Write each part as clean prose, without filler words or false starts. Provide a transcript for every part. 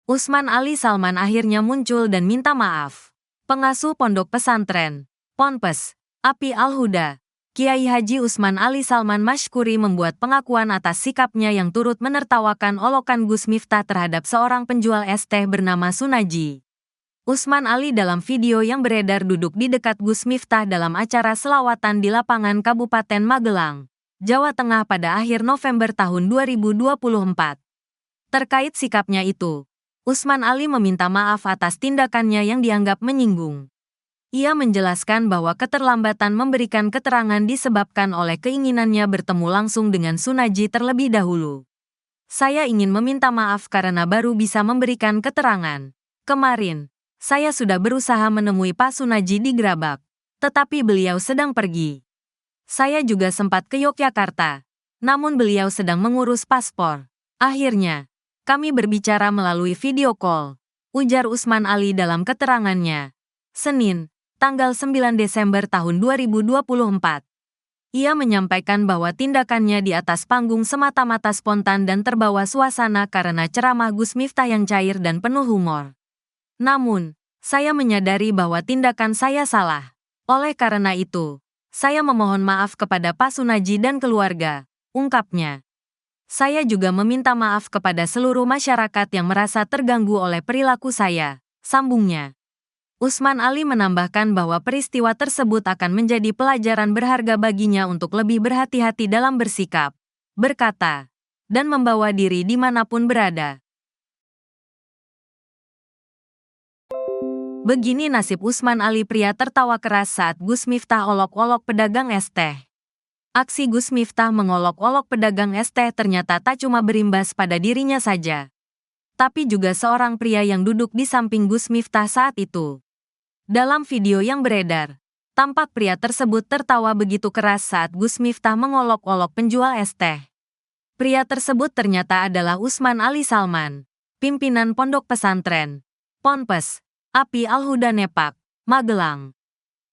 Usman Ali Salman akhirnya muncul dan minta maaf. Pengasuh Pondok Pesantren Ponpes Api Al-Huda, Kiai Haji Usman Ali Salman Mashkuri membuat pengakuan atas sikapnya yang turut menertawakan olokan Gus Miftah terhadap seorang penjual es teh bernama Sunaji. Usman Ali dalam video yang beredar duduk di dekat Gus Miftah dalam acara selawatan di lapangan Kabupaten Magelang, Jawa Tengah pada akhir November tahun 2024. Terkait sikapnya itu, Usman Ali meminta maaf atas tindakannya yang dianggap menyinggung. Ia menjelaskan bahwa keterlambatan memberikan keterangan disebabkan oleh keinginannya bertemu langsung dengan Sunaji terlebih dahulu. Saya ingin meminta maaf karena baru bisa memberikan keterangan. Kemarin, saya sudah berusaha menemui Pak Sunaji di Gerabak, tetapi beliau sedang pergi. Saya juga sempat ke Yogyakarta, namun beliau sedang mengurus paspor. Akhirnya, kami berbicara melalui video call, ujar Usman Ali dalam keterangannya. Senin, tanggal 9 Desember tahun 2024. Ia menyampaikan bahwa tindakannya di atas panggung semata-mata spontan dan terbawa suasana karena ceramah Gus Miftah yang cair dan penuh humor. Namun, saya menyadari bahwa tindakan saya salah. Oleh karena itu, saya memohon maaf kepada Pak Sunaji dan keluarga, ungkapnya. Saya juga meminta maaf kepada seluruh masyarakat yang merasa terganggu oleh perilaku saya, sambungnya. Usman Ali menambahkan bahwa peristiwa tersebut akan menjadi pelajaran berharga baginya untuk lebih berhati-hati dalam bersikap, berkata, dan membawa diri dimanapun berada. Begini nasib Usman Ali, pria tertawa keras saat Gus Miftah olok-olok pedagang es teh. Aksi Gus Miftah mengolok-olok pedagang es teh ternyata tak cuma berimbas pada dirinya saja, tapi juga seorang pria yang duduk di samping Gus Miftah saat itu. Dalam video yang beredar, tampak pria tersebut tertawa begitu keras saat Gus Miftah mengolok-olok penjual es teh. Pria tersebut ternyata adalah Usman Ali Salman, pimpinan Pondok Pesantren Ponpes Api Al-Huda Nepak, Magelang.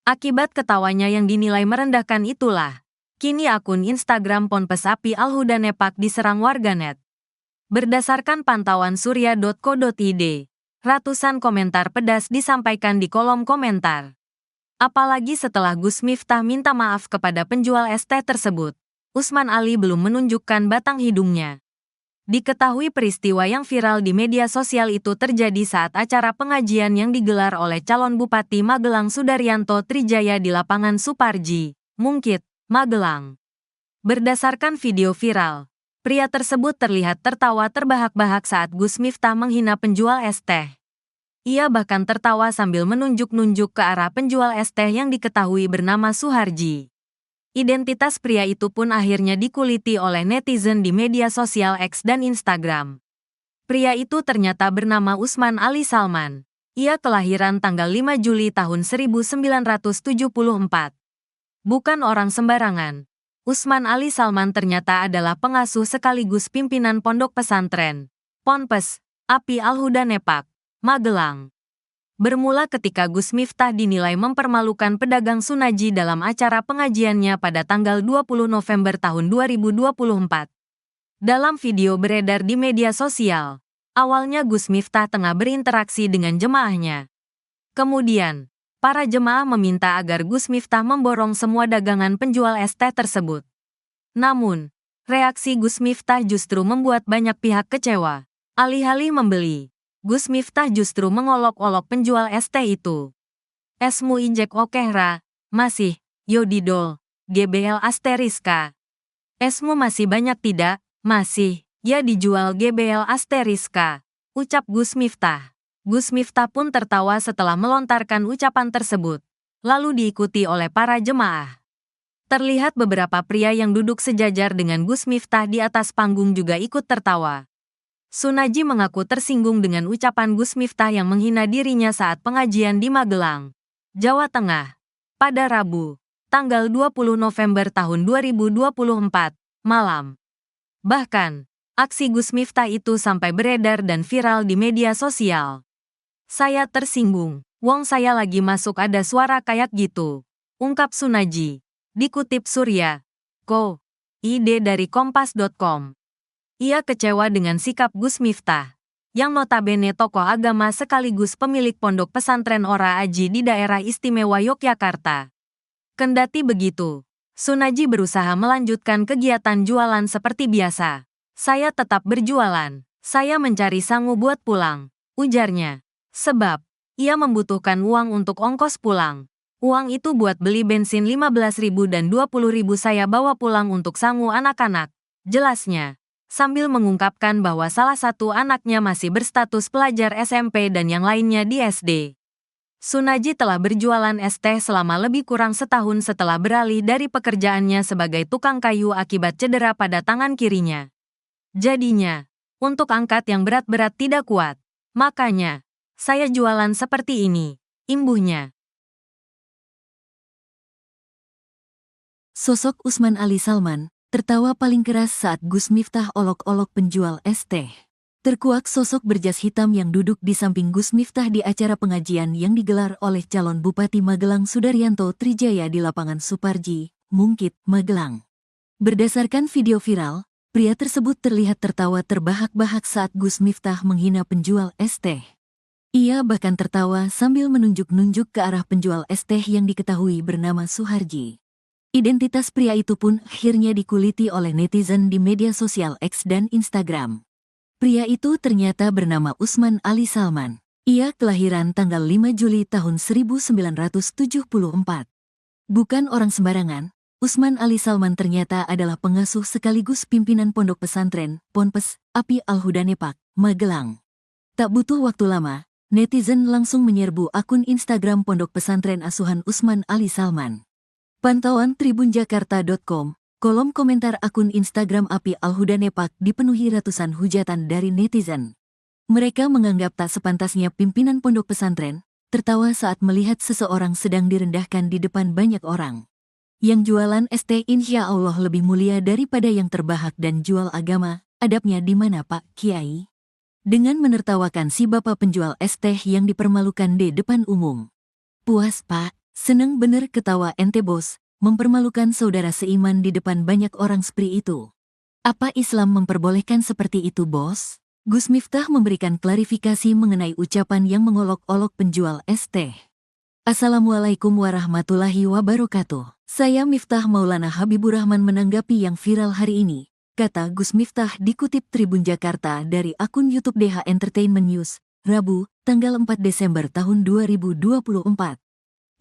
Akibat ketawanya yang dinilai merendahkan itulah, kini akun Instagram Ponpes Api Al-Huda Nepak diserang warganet. Berdasarkan pantauan surya.co.id, ratusan komentar pedas disampaikan di kolom komentar. Apalagi setelah Gus Miftah minta maaf kepada penjual es teh tersebut, Usman Ali belum menunjukkan batang hidungnya. Diketahui peristiwa yang viral di media sosial itu terjadi saat acara pengajian yang digelar oleh calon Bupati Magelang Sudaryanto Trijaya di lapangan Suparji, Mungkit, Magelang. Berdasarkan video viral, pria tersebut terlihat tertawa terbahak-bahak saat Gus Miftah menghina penjual es teh. Ia bahkan tertawa sambil menunjuk-nunjuk ke arah penjual es teh yang diketahui bernama Suharji. Identitas pria itu pun akhirnya dikuliti oleh netizen di media sosial X dan Instagram. Pria itu ternyata bernama Usman Ali Salman. Ia kelahiran tanggal 5 Juli tahun 1974. Bukan orang sembarangan. Usman Ali Salman ternyata adalah pengasuh sekaligus pimpinan Pondok Pesantren Ponpes Api Al-Huda Nepak, Magelang. Bermula ketika Gus Miftah dinilai mempermalukan pedagang Sunaji dalam acara pengajiannya pada tanggal 20 November tahun 2024. Dalam video beredar di media sosial, awalnya Gus Miftah tengah berinteraksi dengan jemaahnya. Kemudian, para jemaah meminta agar Gus Miftah memborong semua dagangan penjual es teh tersebut. Namun, reaksi Gus Miftah justru membuat banyak pihak kecewa. Alih-alih membeli, Gus Miftah justru mengolok-olok penjual es teh itu. Esmu injek okehra, masih, yodidol, GBL asteriska. Esmu masih banyak tidak, masih, ya dijual GBL asteriska, ucap Gus Miftah. Gus Miftah pun tertawa setelah melontarkan ucapan tersebut, lalu diikuti oleh para jemaah. Terlihat beberapa pria yang duduk sejajar dengan Gus Miftah di atas panggung juga ikut tertawa. Sunaji mengaku tersinggung dengan ucapan Gus Miftah yang menghina dirinya saat pengajian di Magelang, Jawa Tengah, pada Rabu, tanggal 20 November tahun 2024, malam. Bahkan, aksi Gus Miftah itu sampai beredar dan viral di media sosial. Saya tersinggung, wong saya lagi masuk ada suara kayak gitu, ungkap Sunaji. Dikutip Surya.co.id dari kompas.com. Ia kecewa dengan sikap Gus Miftah. yang notabene tokoh agama sekaligus pemilik pondok pesantren Ora Aji di daerah istimewa Yogyakarta. Kendati begitu, Sunarji berusaha melanjutkan kegiatan jualan seperti biasa. Saya tetap berjualan. Saya mencari sangu buat pulang, ujarnya. Sebab, ia membutuhkan uang untuk ongkos pulang. Uang itu buat beli bensin 15.000 dan 20.000 saya bawa pulang untuk sangu anak-anak, jelasnya. Sambil mengungkapkan bahwa salah satu anaknya masih berstatus pelajar SMP dan yang lainnya di SD. Sunarji telah berjualan es teh selama lebih kurang setahun setelah beralih dari pekerjaannya sebagai tukang kayu akibat cedera pada tangan kirinya. Jadinya, untuk angkat yang berat-berat tidak kuat. Makanya, saya jualan seperti ini, imbuhnya. Sosok Usman Ali Salman tertawa paling keras saat Gus Miftah olok-olok penjual es teh. Terkuak sosok berjas hitam yang duduk di samping Gus Miftah di acara pengajian yang digelar oleh calon Bupati Magelang Sudaryanto Trijaya di lapangan Suparji, Mungkit, Magelang. Berdasarkan video viral, pria tersebut terlihat tertawa terbahak-bahak saat Gus Miftah menghina penjual es teh. Ia bahkan tertawa sambil menunjuk-nunjuk ke arah penjual es teh yang diketahui bernama Suharji. Identitas pria itu pun akhirnya dikuliti oleh netizen di media sosial X dan Instagram. Pria itu ternyata bernama Usman Ali Salman. Ia kelahiran tanggal 5 Juli tahun 1974. Bukan orang sembarangan, Usman Ali Salman ternyata adalah pengasuh sekaligus pimpinan pondok pesantren, Ponpes, API Al-Huda Nepak, Magelang. Tak butuh waktu lama, netizen langsung menyerbu akun Instagram pondok pesantren asuhan Usman Ali Salman. Pantauan tribunjakarta.com, kolom komentar akun Instagram API Al-Huda Nepak dipenuhi ratusan hujatan dari netizen. Mereka menganggap tak sepantasnya pimpinan pondok pesantren tertawa saat melihat seseorang sedang direndahkan di depan banyak orang. Yang jualan es teh insya Allah lebih mulia daripada yang terbahak dan jual agama, adabnya di mana Pak Kiai? Dengan menertawakan si bapak penjual es teh yang dipermalukan di depan umum. Puas Pak? Seneng bener ketawa ente bos, mempermalukan saudara seiman di depan banyak orang seperti itu. Apa Islam memperbolehkan seperti itu bos? Gus Miftah memberikan klarifikasi mengenai ucapan yang mengolok-olok penjual es teh. Assalamualaikum warahmatullahi wabarakatuh. Saya Miftah Maulana Habibur Rahman menanggapi yang viral hari ini, kata Gus Miftah dikutip Tribun Jakarta dari akun YouTube DH Entertainment News, Rabu, tanggal 4 Desember tahun 2024.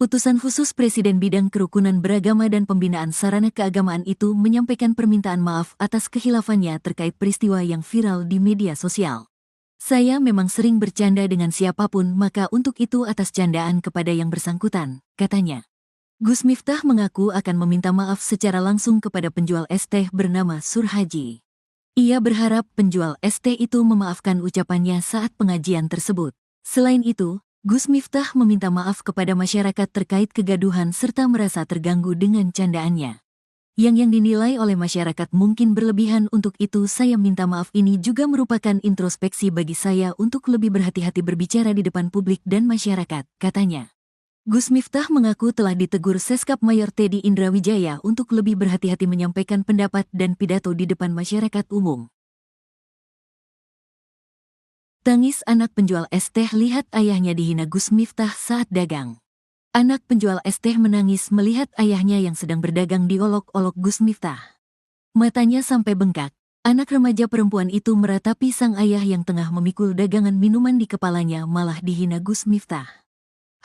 Utusan khusus Presiden Bidang Kerukunan Beragama dan Pembinaan Sarana Keagamaan itu menyampaikan permintaan maaf atas kehilafannya terkait peristiwa yang viral di media sosial. Saya memang sering bercanda dengan siapapun, maka untuk itu atas candaan kepada yang bersangkutan, katanya. Gus Miftah mengaku akan meminta maaf secara langsung kepada penjual es teh bernama Surhaji. Ia berharap penjual es teh itu memaafkan ucapannya saat pengajian tersebut. Selain itu, Gus Miftah meminta maaf kepada masyarakat terkait kegaduhan serta merasa terganggu dengan candaannya. Yang dinilai oleh masyarakat mungkin berlebihan, untuk itu saya minta maaf. Ini juga merupakan introspeksi bagi saya untuk lebih berhati-hati berbicara di depan publik dan masyarakat, katanya. Gus Miftah mengaku telah ditegur Seskap Mayor Teddy Indrawijaya untuk lebih berhati-hati menyampaikan pendapat dan pidato di depan masyarakat umum. Tangis anak penjual es teh lihat ayahnya dihina Gus Miftah saat dagang. Anak penjual es teh menangis melihat ayahnya yang sedang berdagang diolok-olok Gus Miftah. Matanya sampai bengkak. Anak remaja perempuan itu meratapi sang ayah yang tengah memikul dagangan minuman di kepalanya malah dihina Gus Miftah.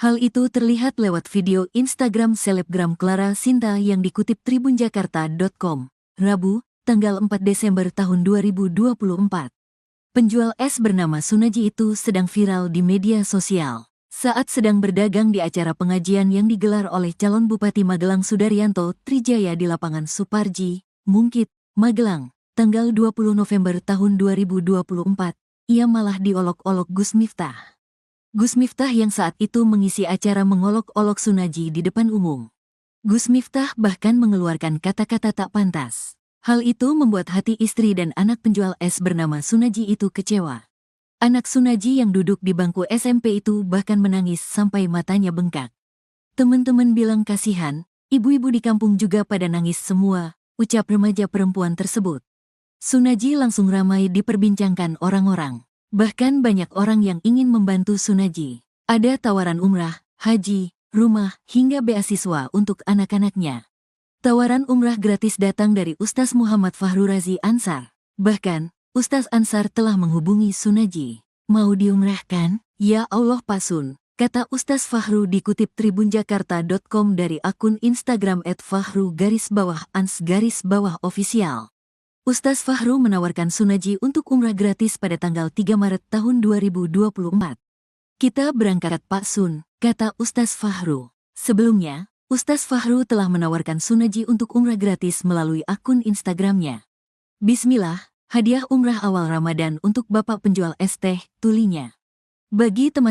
Hal itu terlihat lewat video Instagram selebgram Clara Sinta yang dikutip tribunjakarta.com, Rabu, tanggal 4 Desember tahun 2024. Penjual es bernama Sunarji itu sedang viral di media sosial saat sedang berdagang di acara pengajian yang digelar oleh calon Bupati Magelang Sudaryanto Trijaya di lapangan Suparji, Mungkit, Magelang, tanggal 20 November tahun 2024. Ia malah diolok-olok Gus Miftah. Gus Miftah yang saat itu mengisi acara mengolok-olok Sunarji di depan umum. Gus Miftah bahkan mengeluarkan kata-kata tak pantas. Hal itu membuat hati istri dan anak penjual es bernama Sunarji itu kecewa. Anak Sunarji yang duduk di bangku SMP itu bahkan menangis sampai matanya bengkak. Teman-teman bilang kasihan, ibu-ibu di kampung juga pada nangis semua, ucap remaja perempuan tersebut. Sunarji langsung ramai diperbincangkan orang-orang. Bahkan banyak orang yang ingin membantu Sunaji. Ada tawaran umrah, haji, rumah, hingga beasiswa untuk anak-anaknya. Tawaran umrah gratis datang dari Ustaz Muhammad Fahru Razi Ansar. Bahkan, Ustaz Ansar telah menghubungi Sunaji. Mau diumrahkan? Ya Allah Pak Sun, kata Ustaz Fahru dikutip tribunjakarta.com dari akun Instagram @fahru_ans_official. Ustaz Fahru menawarkan Sunaji untuk umrah gratis pada tanggal 3 Maret tahun 2024. Kita berangkat Pak Sun, kata Ustaz Fahru. Sebelumnya, Ustaz Fahru telah menawarkan Sunaji untuk umrah gratis melalui akun Instagramnya. Bismillah, hadiah umrah awal Ramadan untuk Bapak penjual es teh, tulinya. Bagi teman